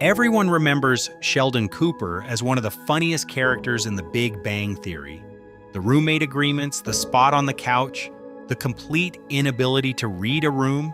Everyone remembers Sheldon Cooper as one of the funniest characters in The Big Bang Theory. The roommate agreements, the spot on the couch, the complete inability to read a room,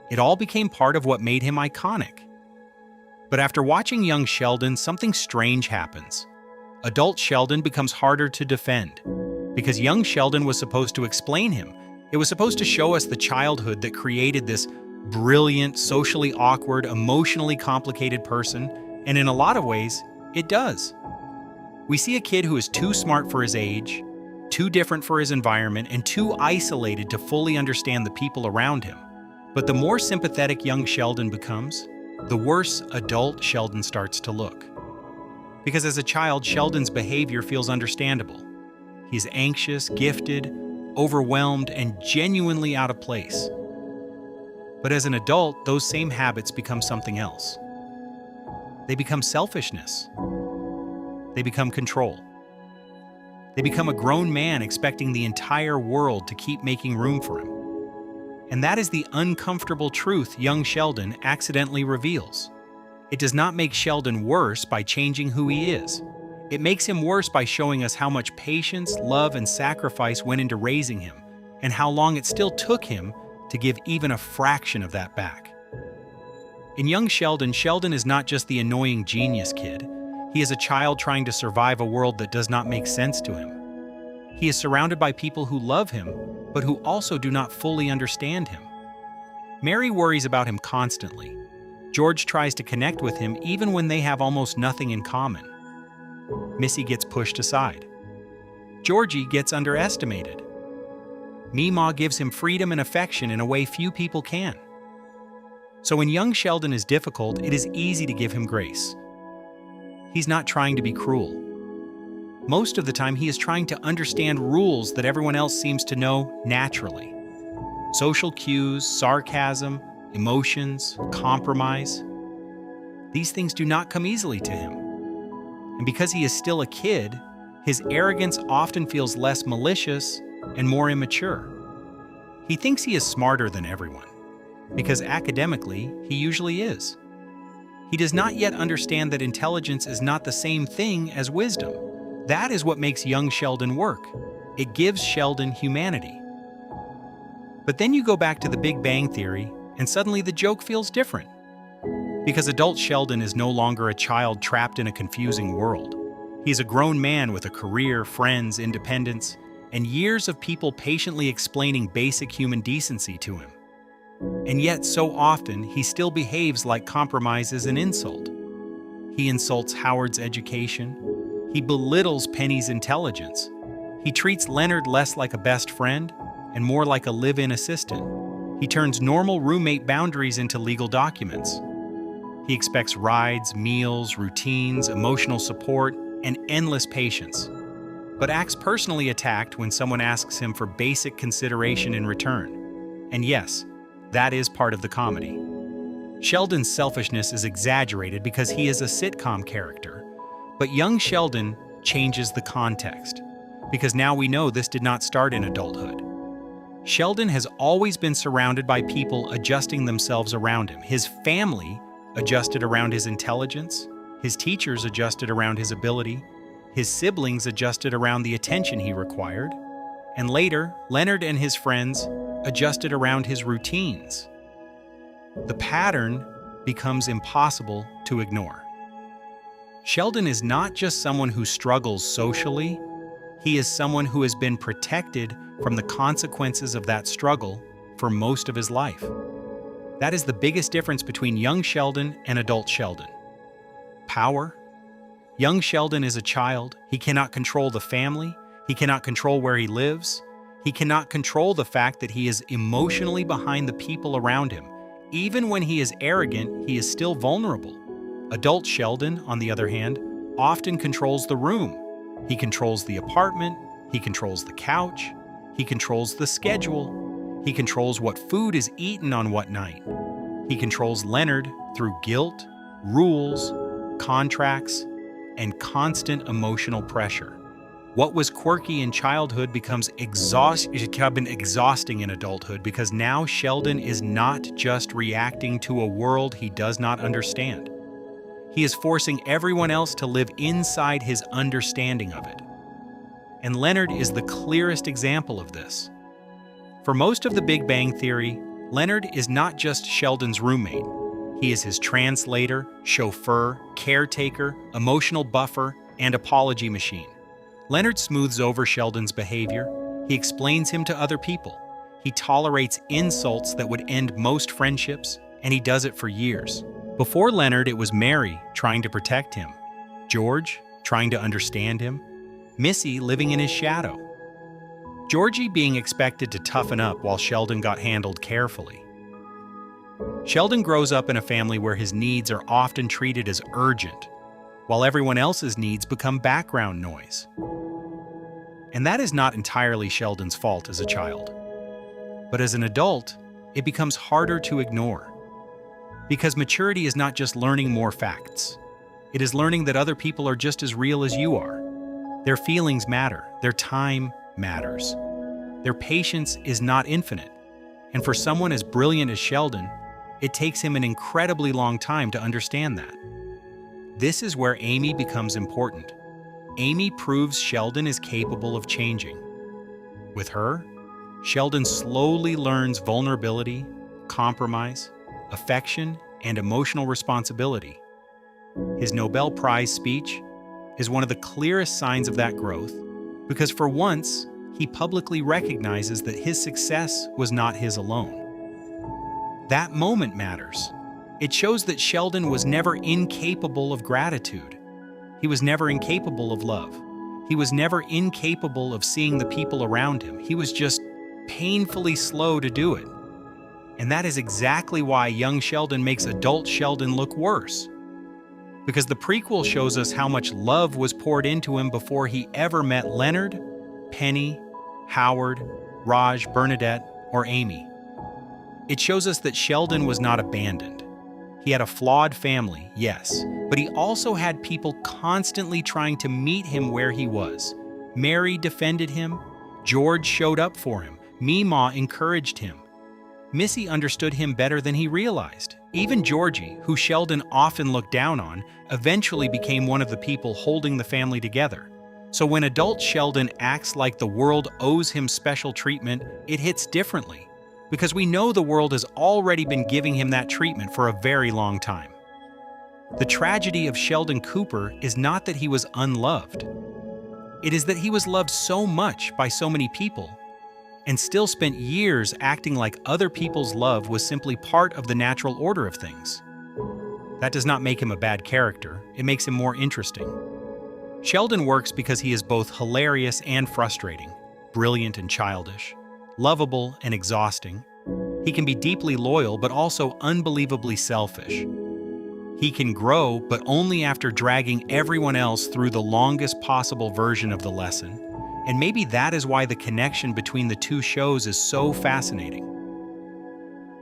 it all became part of what made him iconic. But after watching young Sheldon, something strange happens. Adult Sheldon becomes harder to defend, because young Sheldon was supposed to explain him. It was supposed to show us the childhood that created this brilliant, socially awkward, emotionally complicated person, and in a lot of ways, it does. We see a kid who is too smart for his age, too different for his environment, and too isolated to fully understand the people around him. But the more sympathetic young Sheldon becomes, the worse adult Sheldon starts to look. Because as a child, Sheldon's behavior feels understandable. He's anxious, gifted, overwhelmed, and genuinely out of place. But as an adult, those same habits become something else. They become selfishness. They become control. They become a grown man expecting the entire world to keep making room for him. And that is the uncomfortable truth young Sheldon accidentally reveals. It does not make Sheldon worse by changing who he is. It makes him worse by showing us how much patience, love, and sacrifice went into raising him, and how long it still took him to give even a fraction of that back. In young Sheldon, Sheldon is not just the annoying genius kid. He is a child trying to survive a world that does not make sense to him. He is surrounded by people who love him, but who also do not fully understand him. Mary worries about him constantly. George tries to connect with him even when they have almost nothing in common. Missy gets pushed aside. Georgie gets underestimated. Meemaw gives him freedom and affection in a way few people can. So when young Sheldon is difficult, it is easy to give him grace. He's not trying to be cruel. Most of the time, he is trying to understand rules that everyone else seems to know naturally. Social cues, sarcasm, emotions, compromise. These things do not come easily to him. And because he is still a kid, his arrogance often feels less malicious and more immature. He thinks he is smarter than everyone, because academically, he usually is. He does not yet understand that intelligence is not the same thing as wisdom. That is what makes young Sheldon work. It gives Sheldon humanity. But then you go back to The Big Bang Theory, and suddenly the joke feels different. Because adult Sheldon is no longer a child trapped in a confusing world. He's a grown man with a career, friends, independence, and years of people patiently explaining basic human decency to him. And yet, so often, he still behaves like compromise is an insult. He insults Howard's education. He belittles Penny's intelligence. He treats Leonard less like a best friend and more like a live-in assistant. He turns normal roommate boundaries into legal documents. He expects rides, meals, routines, emotional support, and endless patience, but acts personally attacked when someone asks him for basic consideration in return. And yes, that is part of the comedy. Sheldon's selfishness is exaggerated because he is a sitcom character, but young Sheldon changes the context, because now we know this did not start in adulthood. Sheldon has always been surrounded by people adjusting themselves around him. His family adjusted around his intelligence, his teachers adjusted around his ability, his siblings adjusted around the attention he required, and later, Leonard and his friends adjusted around his routines. The pattern becomes impossible to ignore. Sheldon is not just someone who struggles socially, he is someone who has been protected from the consequences of that struggle for most of his life. That is the biggest difference between young Sheldon and adult Sheldon. Power. Young Sheldon is a child. He cannot control the family. He cannot control where he lives. He cannot control the fact that he is emotionally behind the people around him. Even when he is arrogant, he is still vulnerable. Adult Sheldon, on the other hand, often controls the room. He controls the apartment. He controls the couch. He controls the schedule. He controls what food is eaten on what night. He controls Leonard through guilt, rules, contracts, and constant emotional pressure. What was quirky in childhood becomes exhausting in adulthood, because now Sheldon is not just reacting to a world he does not understand. He is forcing everyone else to live inside his understanding of it. And Leonard is the clearest example of this. For most of the Big Bang Theory, Leonard is not just Sheldon's roommate. He is his translator, chauffeur, caretaker, emotional buffer, and apology machine. Leonard smooths over Sheldon's behavior. He explains him to other people. He tolerates insults that would end most friendships, and he does it for years. Before Leonard, it was Mary trying to protect him, George trying to understand him, Missy living in his shadow, Georgie being expected to toughen up while Sheldon got handled carefully. Sheldon grows up in a family where his needs are often treated as urgent, while everyone else's needs become background noise. And that is not entirely Sheldon's fault as a child. But as an adult, it becomes harder to ignore. Because maturity is not just learning more facts. It is learning that other people are just as real as you are. Their feelings matter. Their time matters. Their patience is not infinite. And for someone as brilliant as Sheldon, it takes him an incredibly long time to understand that. This is where Amy becomes important. Amy proves Sheldon is capable of changing. With her, Sheldon slowly learns vulnerability, compromise, affection, and emotional responsibility. His Nobel Prize speech is one of the clearest signs of that growth, because for once, he publicly recognizes that his success was not his alone. That moment matters. It shows that Sheldon was never incapable of gratitude. He was never incapable of love. He was never incapable of seeing the people around him. He was just painfully slow to do it. And that is exactly why young Sheldon makes adult Sheldon look worse. Because the prequel shows us how much love was poured into him before he ever met Leonard, Penny, Howard, Raj, Bernadette, or Amy. It shows us that Sheldon was not abandoned. He had a flawed family, yes, but he also had people constantly trying to meet him where he was. Mary defended him, George showed up for him, Meemaw encouraged him. Missy understood him better than he realized. Even Georgie, who Sheldon often looked down on, eventually became one of the people holding the family together. So when adult Sheldon acts like the world owes him special treatment, it hits differently. Because we know the world has already been giving him that treatment for a very long time. The tragedy of Sheldon Cooper is not that he was unloved. It is that he was loved so much by so many people and still spent years acting like other people's love was simply part of the natural order of things. That does not make him a bad character, it makes him more interesting. Sheldon works because he is both hilarious and frustrating, brilliant and childish, lovable and exhausting. He can be deeply loyal but also unbelievably selfish. He can grow, but only after dragging everyone else through the longest possible version of the lesson. And maybe that is why the connection between the two shows is so fascinating.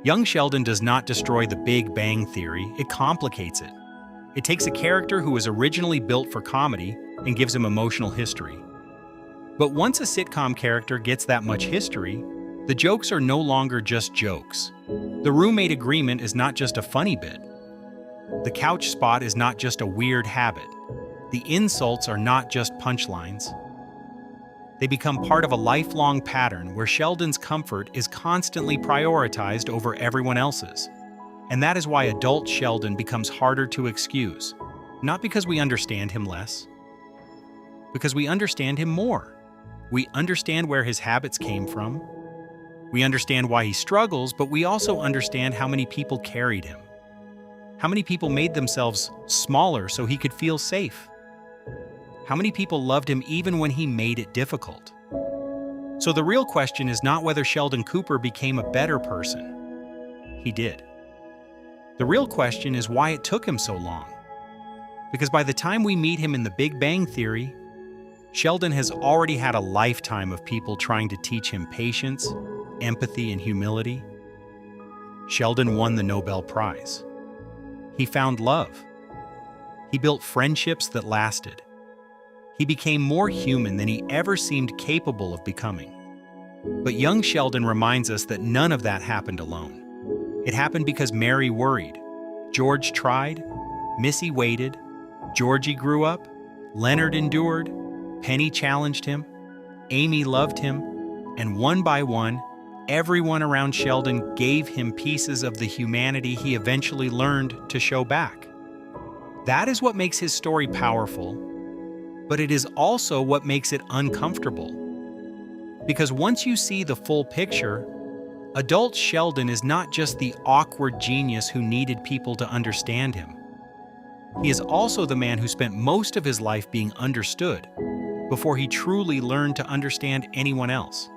Young Sheldon does not destroy the Big Bang Theory, it complicates it. It takes a character who was originally built for comedy and gives him emotional history. But once a sitcom character gets that much history, the jokes are no longer just jokes. The roommate agreement is not just a funny bit. The couch spot is not just a weird habit. The insults are not just punchlines. They become part of a lifelong pattern where Sheldon's comfort is constantly prioritized over everyone else's. And that is why adult Sheldon becomes harder to excuse. Not because we understand him less, because we understand him more. We understand where his habits came from. We understand why he struggles, but we also understand how many people carried him. How many people made themselves smaller so he could feel safe? How many people loved him even when he made it difficult? So the real question is not whether Sheldon Cooper became a better person. He did. The real question is why it took him so long. Because by the time we meet him in the Big Bang Theory, Sheldon has already had a lifetime of people trying to teach him patience, empathy, and humility. Sheldon won the Nobel Prize. He found love. He built friendships that lasted. He became more human than he ever seemed capable of becoming. But young Sheldon reminds us that none of that happened alone. It happened because Mary worried, George tried, Missy waited, Georgie grew up, Leonard endured, Penny challenged him, Amy loved him, and one by one, everyone around Sheldon gave him pieces of the humanity he eventually learned to show back. That is what makes his story powerful, but it is also what makes it uncomfortable. Because once you see the full picture, adult Sheldon is not just the awkward genius who needed people to understand him. He is also the man who spent most of his life being understood before he truly learned to understand anyone else.